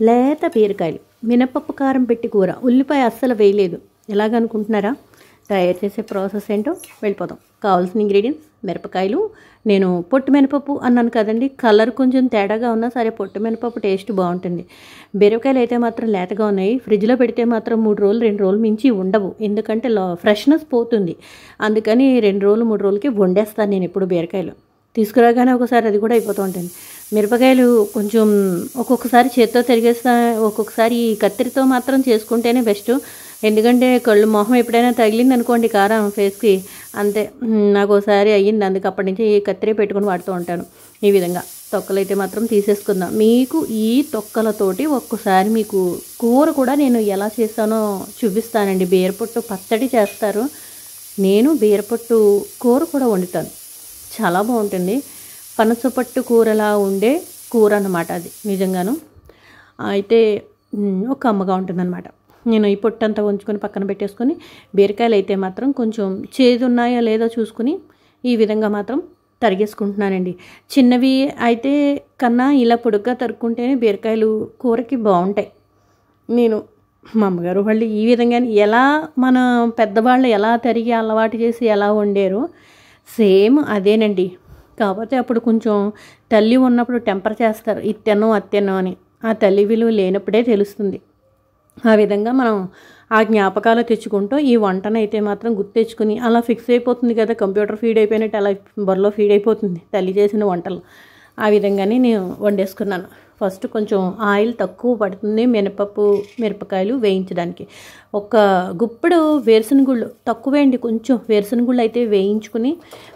లేత బీరకాయలు, మినపప్పు కారం పెట్టి కూర, ఉల్లిపాయ అస్సలు వేయలేదు. ఎలాగనుకుంటున్నారా? తయారు చేసే ప్రాసెస్ ఏంటో వెళ్ళిపోదాం. కావాల్సిన ఇంగ్రీడియంట్స్: మిరపకాయలు. నేను పొట్టు మినపప్పు అన్నాను కదండి, కలర్ కొంచెం తేడాగా ఉన్నా సరే పొట్టు మినపప్పు టేస్ట్ బాగుంటుంది. బీరకాయలు అయితే మాత్రం లేతగా ఉన్నాయి. ఫ్రిడ్జ్లో పెడితే మాత్రం 3 రోజులు 2 రోజులు మించి ఉండవు, ఎందుకంటే ఫ్రెష్నెస్ పోతుంది. అందుకని 2 రోజులు 3 రోజులకి వండేస్తాను నేను ఎప్పుడు బీరకాయలు. తీసుకురాగానే ఒకసారి అది కూడా అయిపోతూ ఉంటుంది. మిరపకాయలు కొంచెం ఒక్కొక్కసారి చేత్తో తిరిగేస్తా, ఒక్కొక్కసారి కత్తిరితో మాత్రం చేసుకుంటేనే బెస్ట్. ఎందుకంటే కళ్ళు మొహం ఎప్పుడైనా తగిలింది అనుకోండి కారం ఫేస్కి, అంతే. నాకు ఒకసారి అయ్యింది, అందుకు అప్పటి నుంచి కత్తిరి పెట్టుకుని వాడుతూ ఉంటాను. ఈ విధంగా తొక్కలు అయితే మాత్రం తీసేసుకుందాం. మీకు ఈ తొక్కలతోటి ఒక్కసారి మీకు కూర కూడా నేను ఎలా చేస్తానో చూపిస్తానండి. బీరపొట్టు పచ్చడి చేస్తారు, నేను బీరపొట్టు కూర కూడా వండుతాను. చాలా బాగుంటుంది. పనసపట్టు కూరలా ఉండే కూర అన్నమాట అది, నిజంగాను. అయితే ఒక అమ్మగా ఉంటుందన్నమాట. నేను ఈ పొట్టు అంతా ఉంచుకొని పక్కన పెట్టేసుకొని, బీరకాయలు అయితే మాత్రం కొంచెం చేదు ఉన్నాయో లేదో చూసుకుని ఈ విధంగా మాత్రం తరిగేసుకుంటున్నానండి. చిన్నవి అయితే కన్నా ఇలా పొడుగ్గా తరుక్కుంటేనే బీరకాయలు కూరకి బాగుంటాయి. నేను మా అమ్మగారు వాళ్ళు ఈ విధంగా ఎలా మన పెద్దవాళ్ళు ఎలా తరిగి అలవాటు చేసి ఎలా వండారో సేమ్ అదేనండి. కాకపోతే అప్పుడు కొంచెం తల్లి ఉన్నప్పుడు టెంపర్ చేస్తారు, ఇత్తెనో అత్తెనో అని. ఆ తల్లి విలువ లేనప్పుడే తెలుస్తుంది. ఆ విధంగా మనం ఆ జ్ఞాపకాలు తెచ్చుకుంటూ ఈ వంటనైతే మాత్రం గుర్తు తెచ్చుకుని అలా ఫిక్స్ అయిపోతుంది కదా, కంప్యూటర్ ఫీడ్ అయిపోయినట్టు అలా బుర్రలో ఫీడ్ అయిపోతుంది తల్లి చేసిన వంటలు. ఆ విధంగానే నేను వండేసుకున్నాను. ఫస్ట్ కొంచెం ఆయిల్ తక్కువ పడుతుంది మిరపకాయలు వేయించడానికి. ఒక గుప్పుడు వేరుశనగుళ్ళు తక్కువేండి, కొంచెం వేరుశనగుళ్ళు అయితే వేయించుకుని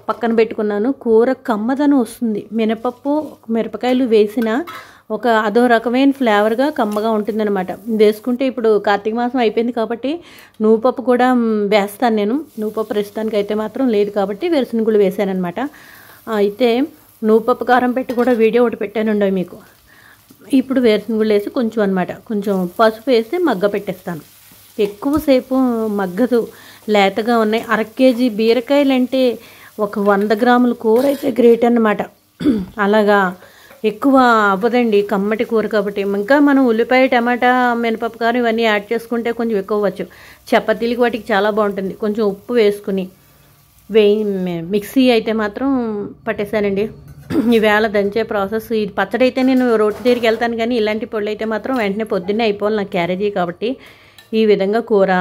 పక్కన పెట్టుకున్నాను. కూర కమ్మదనం వస్తుంది. మిరపకాయలు వేసిన అదో రకమైన ఫ్లేవర్గా కమ్మగా ఉంటుందన్నమాట. వేసుకుంటే ఇప్పుడు కార్తీక మాసం అయిపోయింది కాబట్టి నువ్వుపప్పు కూడా వేస్తాను నేను. నువ్వుపప్పు ప్రస్తుతానికి అయితే మాత్రం లేదు కాబట్టి వేరుశనగుళ్ళు వేసానమాట. అయితే నువ్వుపప్పు కారం పెట్టి కూడా వీడియో ఒకటి పెట్టానుండవు మీకు. ఇప్పుడు వేరుశనగుళ్ళు వేసి కొంచెం పసుపు వేసి మగ్గ పెట్టేస్తాను. ఎక్కువసేపు మగ్గదు, లేతగా ఉన్నాయి. 1/2 కేజీ బీరకాయలు అంటే ఒక 100 గ్రాముల కూర అయితే గ్రేట్ అన్నమాట. అలాగా ఎక్కువ అవ్వదండి కమ్మటి కూర కాబట్టి. ఇంకా మనం ఉల్లిపాయ, టమాటా, మినపప్పు కారం ఇవన్నీ యాడ్ చేసుకుంటే కొంచెం ఎక్కువ అవ్వచ్చు. చపాతీలకి వాటికి చాలా బాగుంటుంది. కొంచెం ఉప్పు వేసుకుని మిక్సీ అయితే మాత్రం పట్టేశానండి. ఈవేళ దంచే ప్రాసెస్ ఇది. పచ్చడి అయితే నేను రోటి దగ్గరికి వెళ్తాను, కానీ ఇలాంటి పొళ్ళు అయితే మాత్రం వెంటనే పొద్దున్నే అయిపోవాలి నాకు క్యారేజీ కాబట్టి. ఈ విధంగా కూర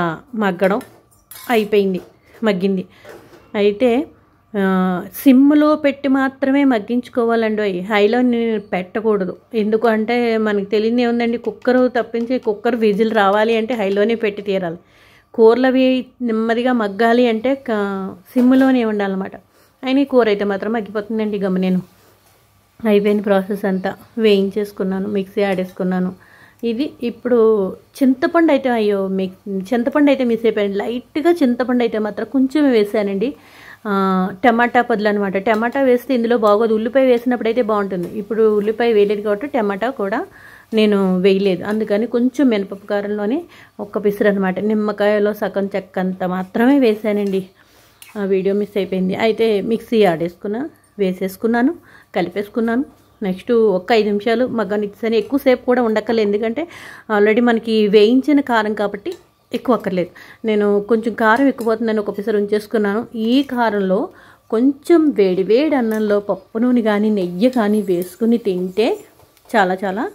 మగ్గడం మగ్గింది. అయితే సిమ్లో పెట్టి మాత్రమే మగ్గించుకోవాలండి. హైలో నేను పెట్టకూడదు. ఎందుకు అంటే మనకు తెలియదు ఏముందండి, కుక్కర్ విజిల్ రావాలి అంటే హైలోనే పెట్టి తీరాలి. కూరలు అవి నెమ్మదిగా మగ్గాలి అంటే సిమ్లోనే ఉండాలన్నమాట. అయినా ఈ కూర అయితే మాత్రం మగ్గిపోతుందండి. నేను అయిపోయింది ప్రాసెస్ అంతా. వేయించేసుకున్నాను, మిక్సీ ఆడేసుకున్నాను. ఇది ఇప్పుడు చింతపండు అయితే మిస్ అయిపోయింది. లైట్గా చింతపండు అయితే మాత్రం కొంచెం వేసానండి. టమాటా పదులు అనమాట. టమాటా వేస్తే ఇందులో బాగోదు, ఉల్లిపాయ వేసినప్పుడు అయితే బాగుంటుంది. ఇప్పుడు ఉల్లిపాయ వేయలేదు కాబట్టి టమాటా కూడా నేను వేయలేదు. అందుకని కొంచెం మినపప్పు కారంలోనే ఒక్క పిసరు అనమాట, నిమ్మకాయలో సగం చెక్కంత మాత్రమే వేసానండి. ఆ వీడియో మిస్ అయిపోయింది. అయితే మిక్సీ వేసేసుకున్నాను, కలిపేసుకున్నాను. నెక్స్ట్ ఒక 5 నిమిషాలు మగ్గనిచ్చాను. ఎక్కువసేపు కూడా ఉండక్కర్లేదు, ఎందుకంటే ఆల్రెడీ మనకి వేయించిన కారం కాబట్టి ఎక్కువ అక్కర్లేదు. నేను కొంచెం కారం ఎక్కువ పోతుందని ఒక పిసరు ఉంచేసుకున్నాను. ఈ కారంలో కొంచెం వేడి అన్నంలో పప్పు నూనె కానీ నెయ్యి కానీ వేసుకుని తింటే చాలా చాలా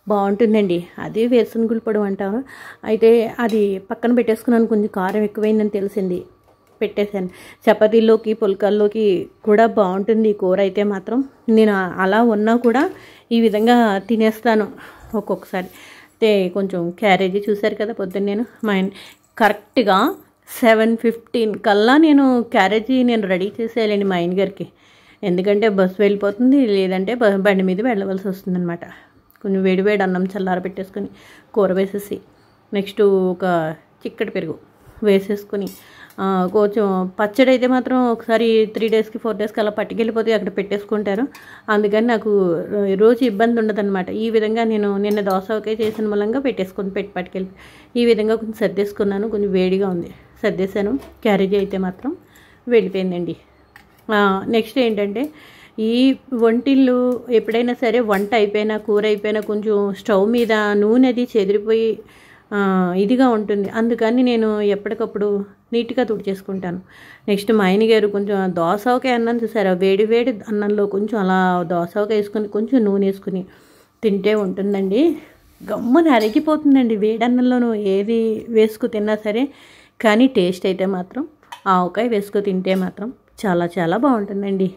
బాగుంటుందండి. అదే వేరుశనగుల పొడి అంటాను. అయితే అది పక్కన పెట్టేసుకున్నాను. కొంచెం కారం ఎక్కువైందని తెలిసింది, పెట్టేశాను. చపాతీల్లోకి, పుల్కాల్లోకి కూడా బాగుంటుంది కూర అయితే మాత్రం. నేను అలా ఉన్నా కూడా ఈ విధంగా తినేస్తాను ఒక్కొక్కసారి. అయితే కొంచెం క్యారేజీ చూశారు కదా పొద్దున్న నేను కరెక్ట్గా 7:15 కల్లా క్యారేజీ రెడీ చేసేయాలండి మా ఆయన గారికి. ఎందుకంటే బస్సు వెళ్ళిపోతుంది, లేదంటే బండి మీద వెళ్ళవలసి వస్తుందన్నమాట. కొంచెం వేడి అన్నం చల్లార పెట్టేసుకొని కూర వేసేసి నెక్స్ట్ ఒక చిక్కటి పెరుగు వేసేసుకొని కొంచెం పచ్చడి అయితే మాత్రం ఒకసారి 3 డేస్కి 4 డేస్కి అలా పట్టుకెళ్ళిపోతే అక్కడ పెట్టేసుకుంటారు. అందుకని నాకు రోజు ఇబ్బంది ఉండదన్నమాట. ఈ విధంగా నేను నిన్న దోసకాయ చేసిన మూలంగా పట్టుకెళ్ళి ఈ విధంగా కొంచెం సర్దేసుకున్నాను. కొంచెం వేడిగా ఉంది, సర్దేశాను. క్యారేజీ అయితే మాత్రం వెళ్ళిపోయిందండి. నెక్స్ట్ ఏంటంటే ఈ వంటిల్లు ఎప్పుడైనా సరే వంట అయిపోయినా కూర అయిపోయినా కొంచెం స్టవ్ మీద నూనె అది చెదిరిపోయి ఇదిగా ఉంటుంది. అందుకని నేను ఎప్పటికప్పుడు నీట్గా తుడిచేసుకుంటాను. నెక్స్ట్ మా ఆయన గారు కొంచెం దోసకాయ అన్నం చూసారా, వేడి వేడి అన్నంలో కొంచెం అలా దోసకాయ వేసుకొని కొంచెం నూనె వేసుకుని తింటే ఉంటుందండి, గమ్మున అరిగిపోతుందండి వేడన్నంలోనూ ఏది వేసుకు తిన్నా సరే. కానీ టేస్ట్ అయితే మాత్రం ఆవకాయ వేసుకు తింటే మాత్రం చాలా చాలా బాగుంటుందండి.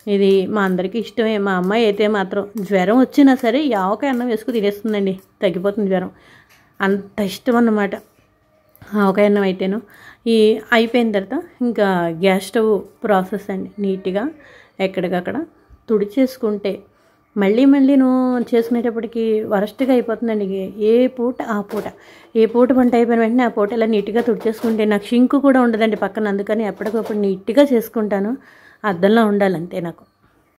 ఇది మా అందరికీ ఇష్టమే. మా అమ్మాయి అయితే మాత్రం జ్వరం వచ్చినా సరే ఈ ఆవకాయ అన్నం వేసుకు తినేస్తుందండి, తగ్గిపోతుంది జ్వరం, అంత ఇష్టం అన్నమాట ఆవకాయ అన్నం అయితేను. ఈ అయిపోయిన తర్వాత ఇంకా గ్యాస్ స్టవ్ ప్రాసెస్ అండి, నీట్గా ఎక్కడికక్కడ తుడిచేసుకుంటే మళ్ళీ నువ్వు చేసుకునేటప్పటికి వరస్ట్గా అయిపోతుందండి. ఏ పూట ఆ పూట, ఏ పూట వంట అయిపోయిన వెంటనే ఆ పూట ఇలా నీట్గా తుడిచేసుకుంటే నాకు షింకు కూడా ఉండదండి పక్కన. అందుకని ఎప్పటికప్పుడు నీట్గా చేసుకుంటాను, అద్దంలో ఉండాలంతే నాకు.